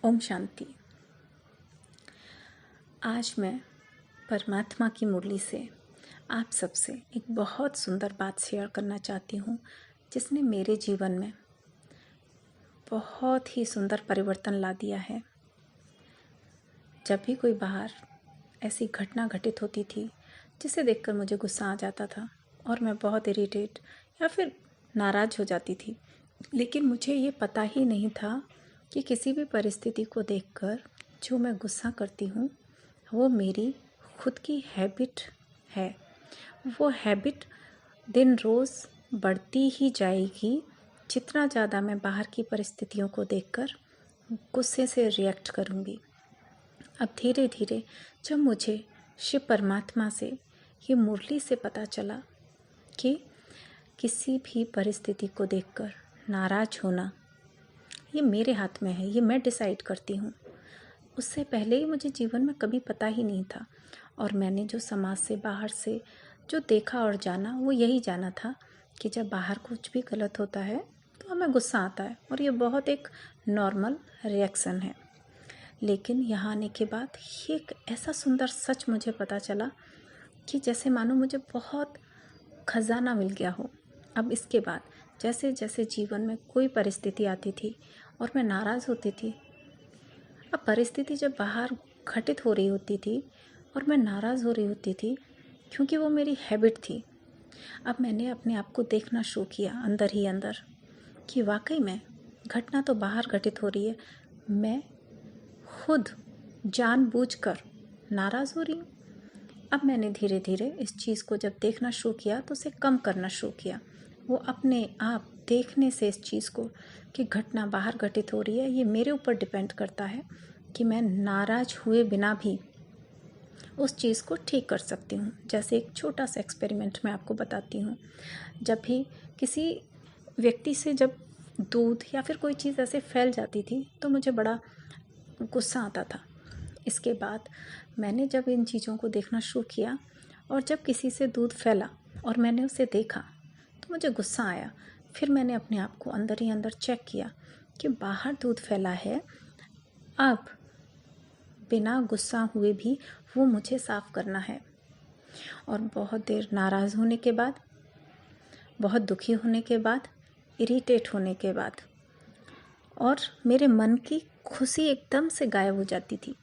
ओम शांति। आज मैं परमात्मा की मुरली से आप सबसे एक बहुत सुंदर बात शेयर करना चाहती हूँ, जिसने मेरे जीवन में बहुत ही सुंदर परिवर्तन ला दिया है। जब भी कोई बाहर ऐसी घटना घटित होती थी जिसे देखकर मुझे गुस्सा आ जाता था और मैं बहुत इरिटेट या फिर नाराज़ हो जाती थी, लेकिन मुझे ये पता ही नहीं था कि किसी भी परिस्थिति को देखकर जो मैं गुस्सा करती हूँ वो मेरी खुद की हैबिट है। वो हैबिट दिन रोज़ बढ़ती ही जाएगी जितना ज़्यादा मैं बाहर की परिस्थितियों को देखकर गुस्से से रिएक्ट करूँगी। अब धीरे धीरे जब मुझे शिव परमात्मा से ये मुरली से पता चला कि किसी भी परिस्थिति को देखकर नाराज़ होना ये मेरे हाथ में है, ये मैं डिसाइड करती हूँ। उससे पहले ही मुझे जीवन में कभी पता ही नहीं था और मैंने जो समाज से बाहर से जो देखा और जाना वो यही जाना था कि जब बाहर कुछ भी गलत होता है तो हमें गुस्सा आता है और ये बहुत एक नॉर्मल रिएक्शन है। लेकिन यहाँ आने के बाद ये एक ऐसा सुंदर सच मुझे पता चला कि जैसे मानो मुझे बहुत खजाना मिल गया हो। अब इसके बाद जैसे जैसे जीवन में कोई परिस्थिति आती थी और मैं नाराज़ होती थी, अब परिस्थिति जब बाहर घटित हो रही होती थी और मैं नाराज़ हो रही होती थी क्योंकि वो मेरी हैबिट थी। अब मैंने अपने आप को देखना शुरू किया अंदर ही अंदर कि वाकई में घटना तो बाहर घटित हो रही है, मैं खुद जानबूझकर नाराज़ हो रही हूँ। अब मैंने धीरे धीरे इस चीज़ को जब देखना शुरू किया तो उसे कम करना शुरू किया। वो अपने आप देखने से इस चीज़ को कि घटना बाहर घटित हो रही है ये मेरे ऊपर डिपेंड करता है कि मैं नाराज़ हुए बिना भी उस चीज़ को ठीक कर सकती हूँ। जैसे एक छोटा सा एक्सपेरिमेंट मैं आपको बताती हूँ। जब भी किसी व्यक्ति से जब दूध या फिर कोई चीज़ ऐसे फैल जाती थी तो मुझे बड़ा गुस्सा आता था। इसके बाद मैंने जब इन चीज़ों को देखना शुरू किया और जब किसी से दूध फैला और मैंने उसे देखा तो मुझे गुस्सा आया। फिर मैंने अपने आप को अंदर ही अंदर चेक किया कि बाहर दूध फैला है, अब बिना गुस्सा हुए भी वो मुझे साफ़ करना है। और बहुत देर नाराज़ होने के बाद, बहुत दुखी होने के बाद, इरिटेट होने के बाद और मेरे मन की खुशी एकदम से गायब हो जाती थी।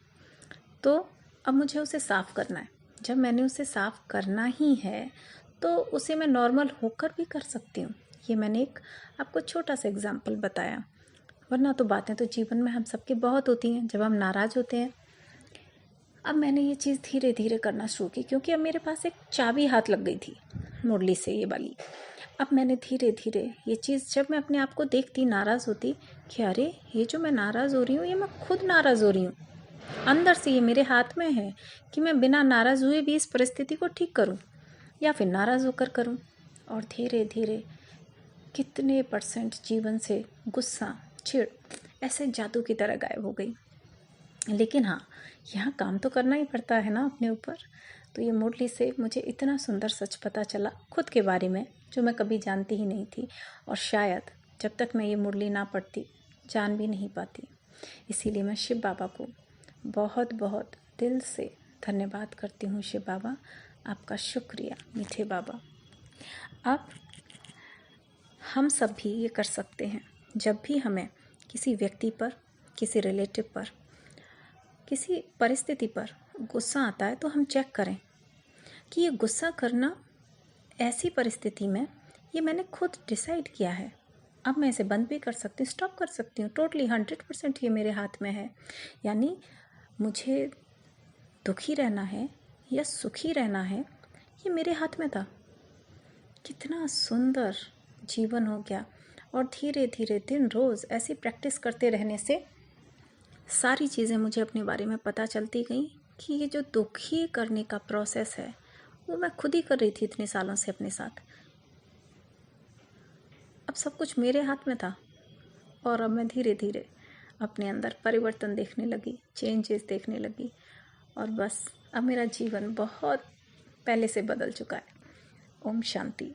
तो अब मुझे उसे साफ़ करना है। जब मैंने उसे साफ़ करना ही है तो उसे मैं नॉर्मल होकर भी कर सकती हूँ। ये मैंने एक आपको छोटा सा एग्जाम्पल बताया, वरना तो बातें तो जीवन में हम सबके बहुत होती हैं जब हम नाराज़ होते हैं। अब मैंने ये चीज़ धीरे धीरे करना शुरू की क्योंकि अब मेरे पास एक चाबी हाथ लग गई थी मुरली से, ये वाली। अब मैंने धीरे धीरे ये चीज़ जब मैं अपने आप को देखती नाराज़ होती कि अरे ये जो मैं नाराज़ हो रही हूँ ये मैं खुद नाराज़ हो रही हूँ, अंदर से ये मेरे हाथ में है कि मैं बिना नाराज़ हुए भी इस परिस्थिति को ठीक करूं या फिर नाराज़ होकर करूं। और धीरे धीरे कितने परसेंट जीवन से गुस्सा, चिढ़ ऐसे जादू की तरह गायब हो गई। लेकिन हाँ, यहाँ काम तो करना ही पड़ता है ना अपने ऊपर। तो ये मुरली से मुझे इतना सुंदर सच पता चला खुद के बारे में जो मैं कभी जानती ही नहीं थी और शायद जब तक मैं ये मुरली ना पढ़ती जान भी नहीं पाती। इसीलिए मैं शिव बाबा को बहुत बहुत दिल से धन्यवाद करती हूँ। शिव बाबा, आपका शुक्रिया मीठे बाबा। अब हम सब भी ये कर सकते हैं, जब भी हमें किसी व्यक्ति पर, किसी रिलेटिव पर, किसी परिस्थिति पर गुस्सा आता है तो हम चेक करें कि ये गुस्सा करना ऐसी परिस्थिति में ये मैंने खुद डिसाइड किया है। अब मैं इसे बंद भी कर सकती हूँ, स्टॉप कर सकती हूँ। टोटली 100% ये मेरे हाथ में है। यानी मुझे दुखी रहना है या सुखी रहना है ये मेरे हाथ में था। कितना सुंदर जीवन हो गया। और धीरे धीरे दिन रोज़ ऐसी प्रैक्टिस करते रहने से सारी चीज़ें मुझे अपने बारे में पता चलती गई कि ये जो दुखी करने का प्रोसेस है वो मैं खुद ही कर रही थी इतने सालों से अपने साथ। अब सब कुछ मेरे हाथ में था और अब मैं धीरे धीरे अपने अंदर परिवर्तन देखने लगी, चेंजेस देखने लगी और बस अब मेरा जीवन बहुत पहले से बदल चुका है। ओम शांति।